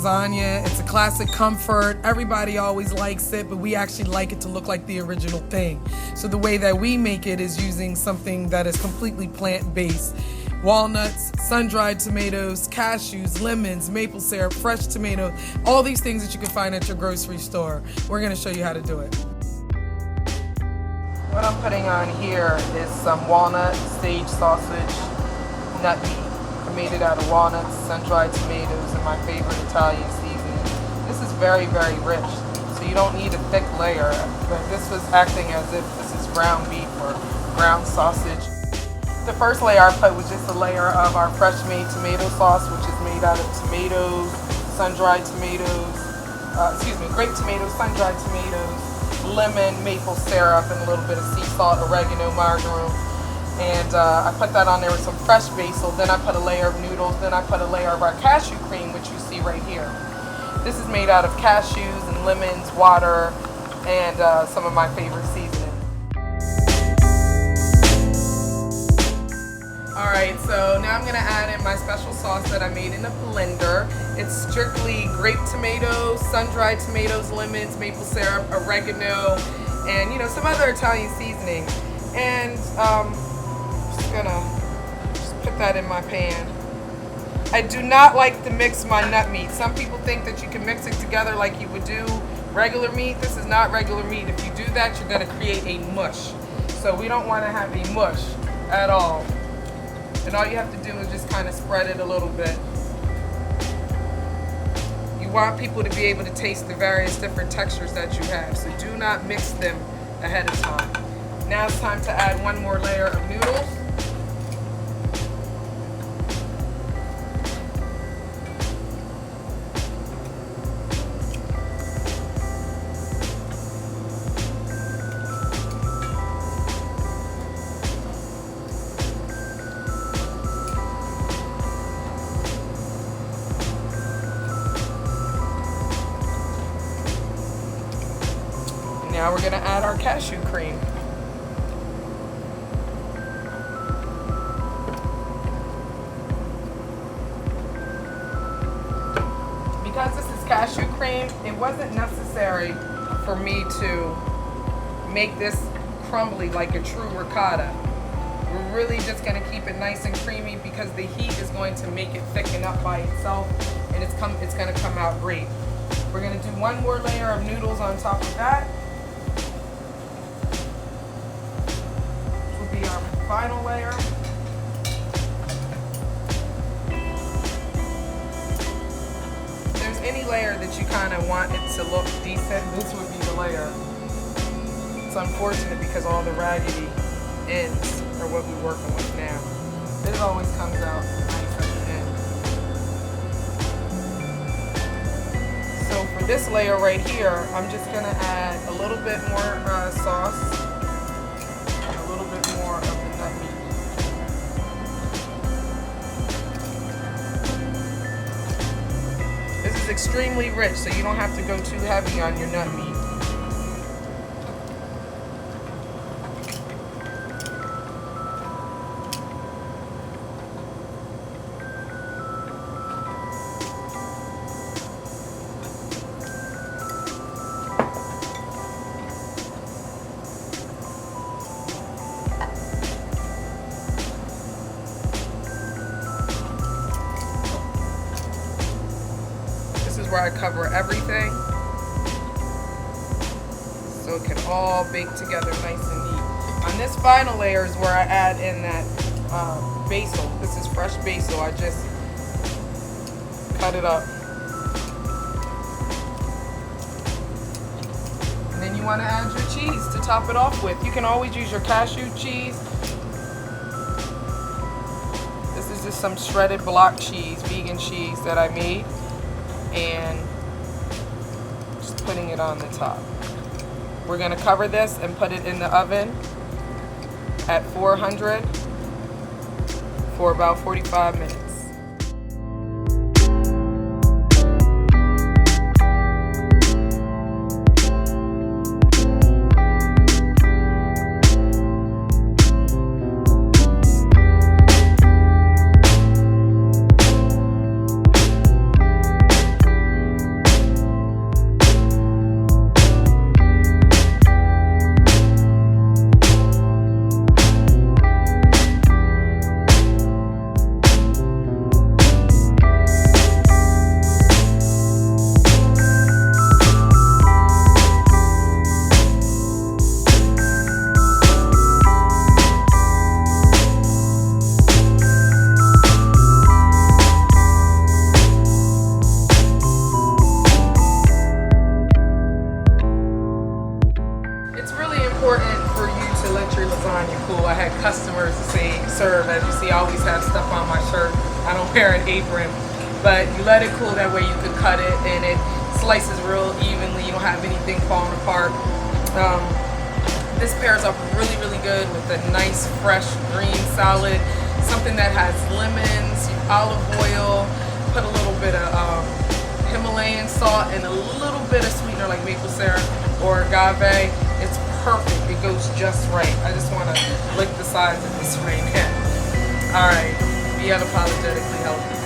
lasagna. It's a classic comfort. Everybody always likes it, but we actually like it to look like the original thing. So the way that we make it is using something that is completely plant-based. Walnuts, sun-dried tomatoes, cashews, lemons, maple syrup, fresh tomato, all these things that you can find at your grocery store. We're going to show you how to do it. What I'm putting on here is some walnut, sage sausage, nut meat. I made it out of walnuts, sun-dried tomatoes, and my favorite Italian seasoning. This is very, very rich, so you don't need a thick layer. But this was acting as if this is ground beef or ground sausage. The first layer I put was just a layer of our fresh-made tomato sauce, which is made out of tomatoes, sun-dried tomatoes, grape tomatoes, sun-dried tomatoes, lemon, maple syrup, and a little bit of sea salt, oregano, marjoram. And I put that on there with some fresh basil. Then I put a layer of noodles. Then I put a layer of our cashew cream, which you see right here. This is made out of cashews and lemons, water, and some of my favorite seasoning. Alright, so now I'm going to add in my special sauce that I made in a blender. It's strictly grape tomatoes, sun-dried tomatoes, lemons, maple syrup, oregano, and some other Italian seasoning. And gonna just put that in my pan. I do not like to mix my nut meat. Some people think that you can mix it together like you would do regular meat. This is not regular meat. If you do that, you're gonna create a mush. So we don't want to have a mush at all. And all you have to do is just kind of spread it a little bit. You want people to be able to taste the various different textures that you have. So do not mix them ahead of time. Now it's time to add one more layer of noodles. Now we're going to add our cashew cream. Because this is cashew cream, it wasn't necessary for me to make this crumbly like a true ricotta. We're really just going to keep it nice and creamy because the heat is going to make it thicken up by itself, and it's going to come out great. We're going to do one more layer of noodles on top of that. Be our final layer. If there's any layer that you kind of want it to look decent, this would be the layer. It's unfortunate because all the raggedy ends are what we're working with now. This always comes out nice at the end. So for this layer right here, I'm just going to add a little bit more sauce. Of the nut meat. This is extremely rich, so you don't have to go too heavy on your nut meat. Where I cover everything so it can all bake together nice and neat. On this final layer is where I add in that basil. This is fresh basil. I just cut it up. And then you want to add your cheese to top it off with. You can always use your cashew cheese. This is just some shredded block cheese, vegan cheese that I made. And just putting it on the top. We're going to cover this and put it in the oven at 400 for about 45 minutes. wear an apron. But you let it cool, that way you can cut it and it slices real evenly. You don't have anything falling apart. This pairs up really, really good with a nice fresh green salad, something that has lemons, olive oil, put a little bit of Himalayan salt and a little bit of sweetener like maple syrup or agave. It's perfect. It goes just right. I just want to lick the sides of this right now. All right, be unapologetically healthy.